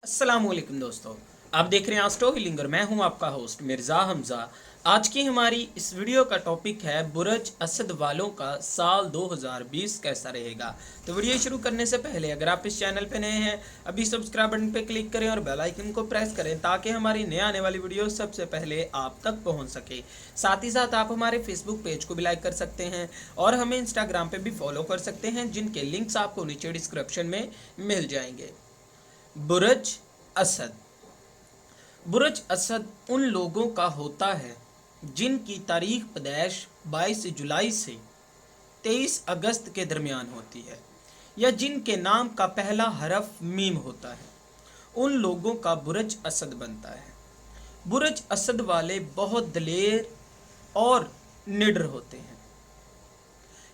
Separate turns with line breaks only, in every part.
अस्सलामुअलैकुम दोस्तों, आप देख रहे हैं एस्ट्रो हीलिंग और मैं हूं आपका होस्ट मिर्ज़ा हमज़ा। आज की हमारी इस वीडियो का टॉपिक है बुरज असद वालों का साल 2020 कैसा रहेगा। तो वीडियो शुरू करने से पहले अगर आप इस चैनल पर नए हैं अभी सब्सक्राइब बटन पर क्लिक करें और बेल आइकन को प्रेस करें ताकि हमारी नए आने वाली वीडियो सबसे पहले आप तक पहुँच सके। साथ ही साथ आप हमारे फेसबुक पेज को भी लाइक कर सकते हैं और हमें इंस्टाग्राम पर भी फॉलो कर सकते हैं, जिनके लिंक्स आपको नीचे डिस्क्रिप्शन में मिल जाएंगे। बुरज असद। बुरज असद उन लोगों का होता है जिनकी तारीख पैदाइश 22 जुलाई से 23 अगस्त के दरमियान होती है या जिनके नाम का पहला हरफ मीम होता है, उन लोगों का बुरज असद बनता है। बुरज असद वाले बहुत दलेर और निडर होते हैं।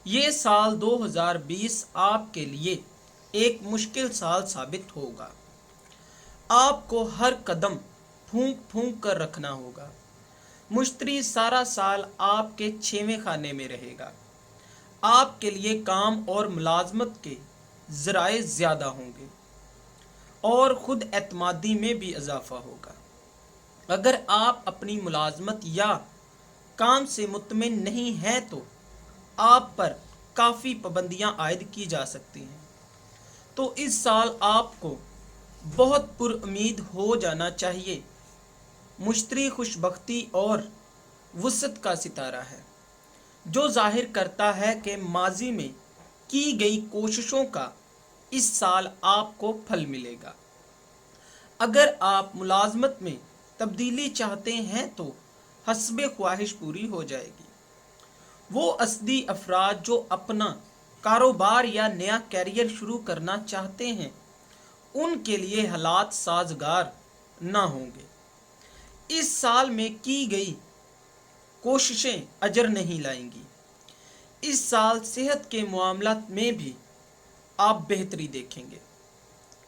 ये साल 2020 आपके लिए एक मुश्किल साल साबित होगा। आपको हर कदम फूंक फूंक कर रखना होगा। मुश्तरी सारा साल आपके 6वें खाने में रहेगा। आपके लिए काम और मुलाजमत के ज़राए ज़्यादा होंगे और ख़ुद एतमादी में भी इजाफ़ा होगा। अगर आप अपनी मुलाजमत या काम से मुतमिन नहीं हैं तो आप पर काफ़ी पाबंदियाँ आयद की जा सकती हैं। तो इस साल आपको बहुत पुरुमीद हो जाना चाहिए। मुश्तरी खुशबख्ती और वुसअत का सितारा है जो जाहिर करता है कि माजी में की गई कोशिशों का इस साल आपको फल मिलेगा। अगर आप मुलाजमत में तब्दीली चाहते हैं तो हस्बे ख्वाहिश पूरी हो जाएगी। वो असदी अफराद जो अपना कारोबार या नया कैरियर शुरू करना चाहते हैं उनके लिए हालात साजगार ना होंगे। इस साल में की गई कोशिशें अजर नहीं लाएंगी। इस साल सेहत के मामलात में भी आप बेहतरी देखेंगे।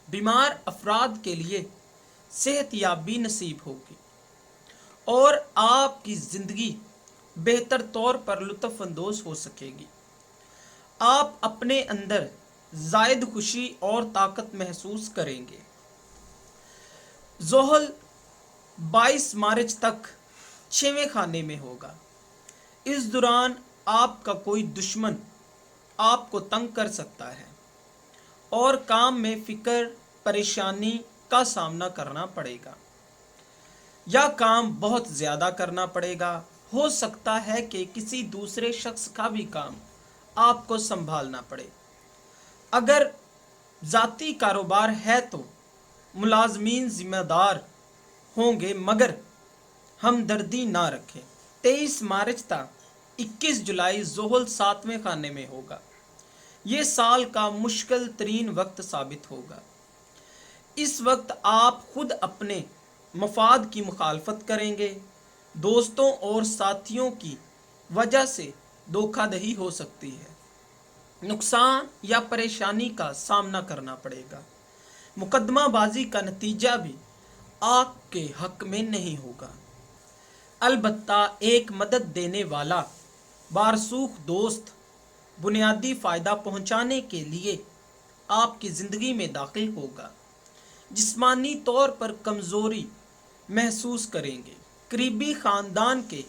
बीमार अफराद के लिए सेहत याबी नसीब होगी और आपकी ज़िंदगी बेहतर तौर पर लुत्फ़ अंदोज़ हो सकेगी। आप अपने अंदर ज़ायद खुशी और ताकत महसूस करेंगे। ज़ोहल 22 मार्च तक 6वें खाने में होगा। इस दौरान आपका कोई दुश्मन आपको तंग कर सकता है और काम में फ़िक्र परेशानी का सामना करना पड़ेगा या काम बहुत ज़्यादा करना पड़ेगा। हो सकता है कि किसी दूसरे शख्स का भी काम आपको संभालना पड़े। अगर ज़ाती कारोबार है तो मुलाजमीन ज़िम्मेदार होंगे मगर हमदर्दी ना रखें। 23 मार्च तक 21 जुलाई ज़ोहल 7वें खाने में होगा। ये साल का मुश्किल तरीन वक्त साबित होगा। इस वक्त आप खुद अपने मफाद की मुखालफत करेंगे। दोस्तों और साथियों की वजह से धोखाधड़ी हो सकती है। नुकसान या परेशानी का सामना करना पड़ेगा। मुकदमाबाजी का नतीजा भी आपके हक में नहीं होगा। अलबत्ता एक मदद देने वाला बारसूख दोस्त बुनियादी फ़ायदा पहुंचाने के लिए आपकी ज़िंदगी में दाखिल होगा। जिस्मानी तौर पर कमज़ोरी महसूस करेंगे। करीबी ख़ानदान के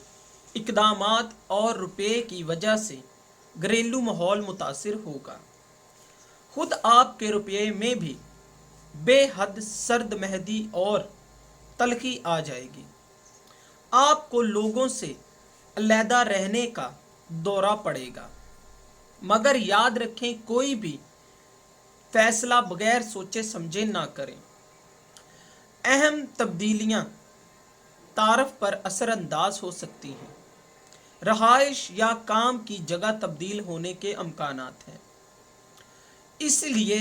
इक़दामात और रुपये की वजह से घरेलू माहौल मुतासिर होगा। खुद आपके रुपये में भी बेहद सर्द मेहदी और तलखी आ जाएगी। आपको लोगों से अलहदा रहने का दौरा पड़ेगा मगर याद रखें कोई भी फैसला बगैर सोचे समझे ना करें। अहम तब्दीलियां तारफ पर असरअंदाज हो सकती हैं। रहाइश या काम की जगह तब्दील होने के अमकानात हैं, इसलिए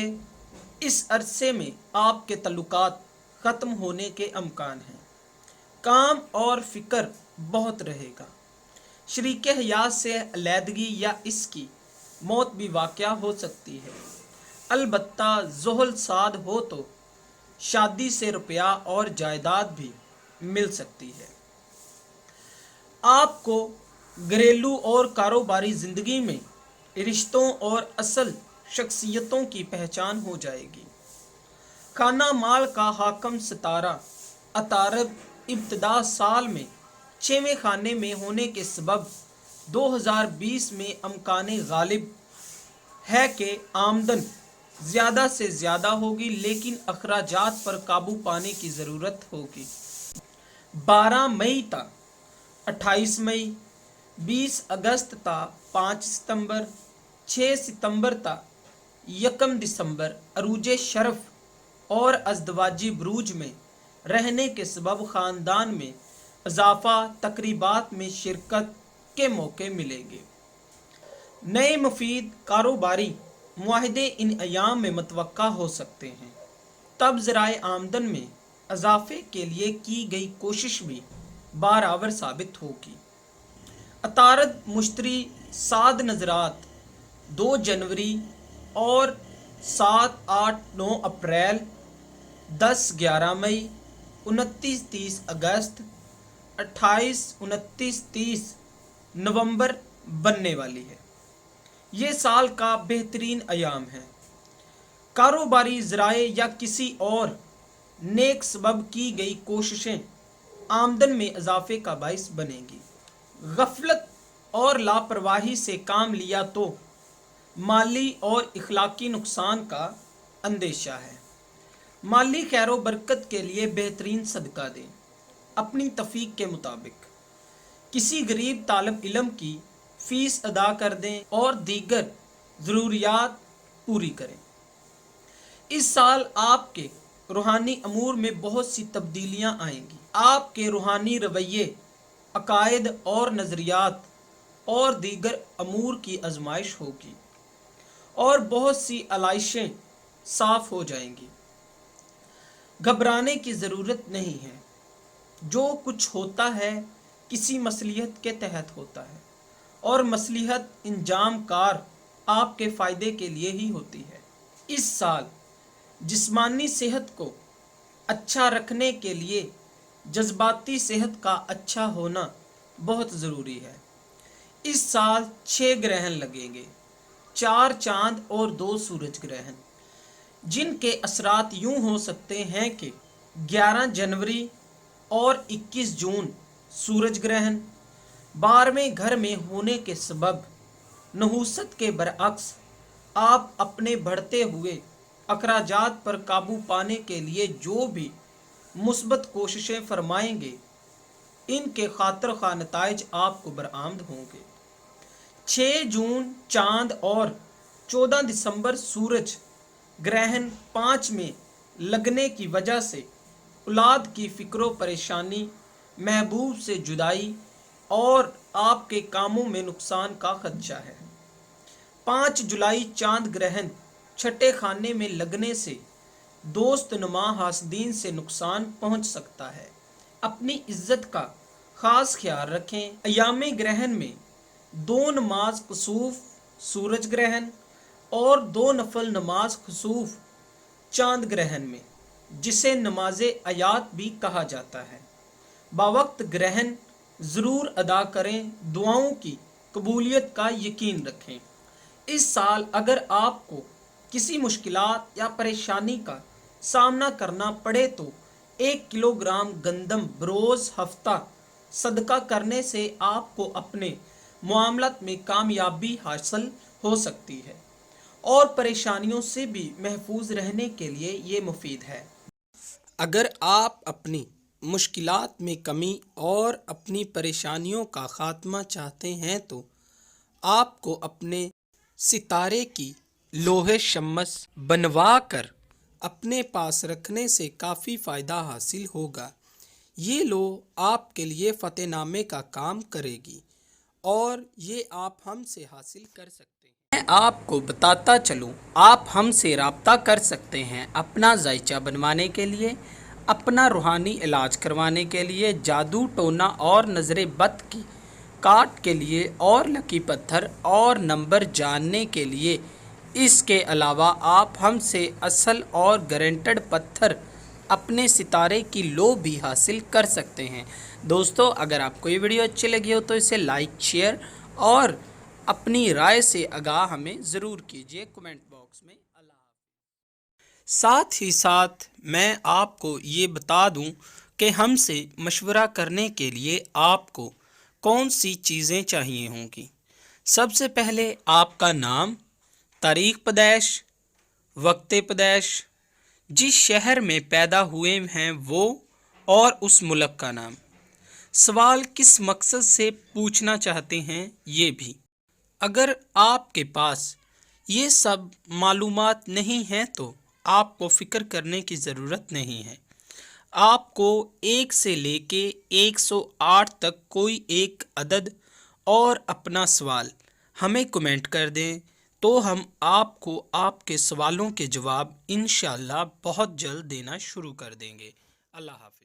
इस अरसे में आपके तल्लुकात ख़त्म होने के अमकान हैं। काम और फ़िक्र बहुत रहेगा। शरीके हयात से अलहदगी या इसकी मौत भी वाक़या हो सकती है। अलबत्ता ज़ोहल साद हो तो शादी से रुपया और जायदाद भी मिल सकती है। आपको घरेलू और कारोबारी ज़िंदगी में रिश्तों और असल शख्सियतों की पहचान हो जाएगी। खाना माल का हाकम सितारा अतारब इब्तदा साल में 6वें खाने में होने के सबब 2020 में अमकान गालिब है कि आमदन ज़्यादा से ज़्यादा होगी, लेकिन अखराजात पर काबू पाने की ज़रूरत होगी। 12 मई तक 28 मई, 20 अगस्त तक 5 सितंबर, 6 सितंबर तक 1 दिसंबर अरूज शरफ और अज़दवाजी बरूज में रहने के सबब ख़ानदान में इजाफ़ा, तकरीबात में शिरकत के मौके मिलेंगे। नए मुफीद कारोबारी मुआहदे इन अयाम में मतवक्का हो सकते हैं। तब ज़राए आमदन में इजाफे के लिए की गई कोशिश भी बारावर साबित होगी। अतारद मुश्तरी साद नज़रात 2 जनवरी और 7, 8, 9 अप्रैल, 10, 11 मई, 29, 30 अगस्त, 28, 29, 30 नवंबर बनने वाली है। ये साल का बेहतरीन अयाम है। कारोबारी ज़राए या किसी और नेक सबब की गई कोशिशें आमदन में इजाफे का बाइस बनेगी। गफलत और लापरवाही से काम लिया तो माली और इखलाकी नुकसान का अंदेशा है। माली खैर बरकत के लिए बेहतरीन सदका दें। अपनी तफीक के मुताबिक किसी गरीब तालिब इल्म की फ़ीस अदा कर दें और दीगर ज़रूरियात पूरी करें। इस साल आपके रूहानी अमूर में बहुत सी तब्दीलियां आएंगी। आपके रूहानी रवैये, अकायद और नज़रियात और दीगर अमूर की आजमाइश होगी और बहुत सी आलाइशें साफ हो जाएंगी। घबराने की ज़रूरत नहीं है। जो कुछ होता है किसी मसलिहत के तहत होता है और मसलिहत इंजाम कार आपके फ़ायदे के लिए ही होती है। इस साल जिस्मानी सेहत को अच्छा रखने के लिए जज्बाती सेहत का अच्छा होना बहुत ज़रूरी है। इस साल 6 ग्रहण लगेंगे, 4 चांद और 2 सूरज ग्रहण, जिनके असरात यूं हो सकते हैं कि 11 जनवरी और 21 जून सूरज ग्रहण 12वें घर में होने के सबब नहूसत के बरअक्स आप अपने बढ़ते हुए अखराजात पर काबू पाने के लिए जो भी मुस्बत कोशिशें फरमाएंगे, इनके खातिर खा नताइज आपको बरामद होंगे। 6 जून चांद और 14 दिसंबर सूरज ग्रहण 5 में लगने की वजह से औलाद की फ़िक्र परेशानी, महबूब से जुदाई और आपके कामों में नुकसान का खदशा है। 5 जुलाई चांद ग्रहण छठे खाने में लगने से दोस्त नुमा हासदीन से नुकसान पहुंच सकता है। अपनी इज्जत का ख़ास ख्याल रखें। अयामे ग्रहण में 2 नमाज कुसूफ सूरज ग्रहण और 2 नफल नमाज कुसूफ चांद ग्रहण में, जिसे नमाज आयात भी कहा जाता है, बावक्त ग्रहण ज़रूर अदा करें। दुआओं की कबूलियत का यकीन रखें। इस साल अगर आपको किसी मुश्किलात या परेशानी का सामना करना पड़े तो 1 किलोग्राम गंदम बरोज़ हफ्ता सदका करने से आपको अपने मामलात में कामयाबी हासिल हो सकती है और परेशानियों से भी महफूज रहने के लिए ये मुफीद है। अगर आप अपनी मुश्किलात में कमी और अपनी परेशानियों का ख़ात्मा चाहते हैं तो आपको अपने सितारे की लोहे शम्स बनवा कर अपने पास रखने से काफ़ी फ़ायदा हासिल होगा। ये लो आपके लिए फ़तेहनामे का काम करेगी और ये आप हमसे हासिल कर सकते हैं। मैं आपको बताता चलूँ, आप हमसे रब्ता कर सकते हैं अपना जायचा बनवाने के लिए, अपना रूहानी इलाज करवाने के लिए, जादू टोना और नज़र बद की काट के लिए और लकी पत्थर और नंबर जानने के लिए। इसके अलावा आप हमसे असल और गारंटेड पत्थर अपने सितारे की लो भी हासिल कर सकते हैं। दोस्तों, अगर आपको ये वीडियो अच्छी लगी हो तो इसे लाइक, शेयर और अपनी राय से आगाह हमें ज़रूर कीजिए कमेंट बॉक्स में। साथ ही साथ मैं आपको ये बता दूं कि हमसे मशवरा करने के लिए आपको कौन सी चीज़ें चाहिए होंगी। सबसे पहले आपका नाम, तारीख पैदाइश, वक्त पैदाइश, जिस शहर में पैदा हुए हैं वो, और उस मुल्क का नाम। सवाल किस मकसद से पूछना चाहते हैं ये भी। अगर आपके पास ये सब मालूमात नहीं हैं तो आपको फ़िक्र करने की ज़रूरत नहीं है। आपको 1 से लेके 108 तक कोई एक अदद और अपना सवाल हमें कमेंट कर दें, तो हम आपको आपके सवालों के जवाब इंशाअल्लाह बहुत जल्द देना शुरू कर देंगे। अल्लाह हाफ़िज़।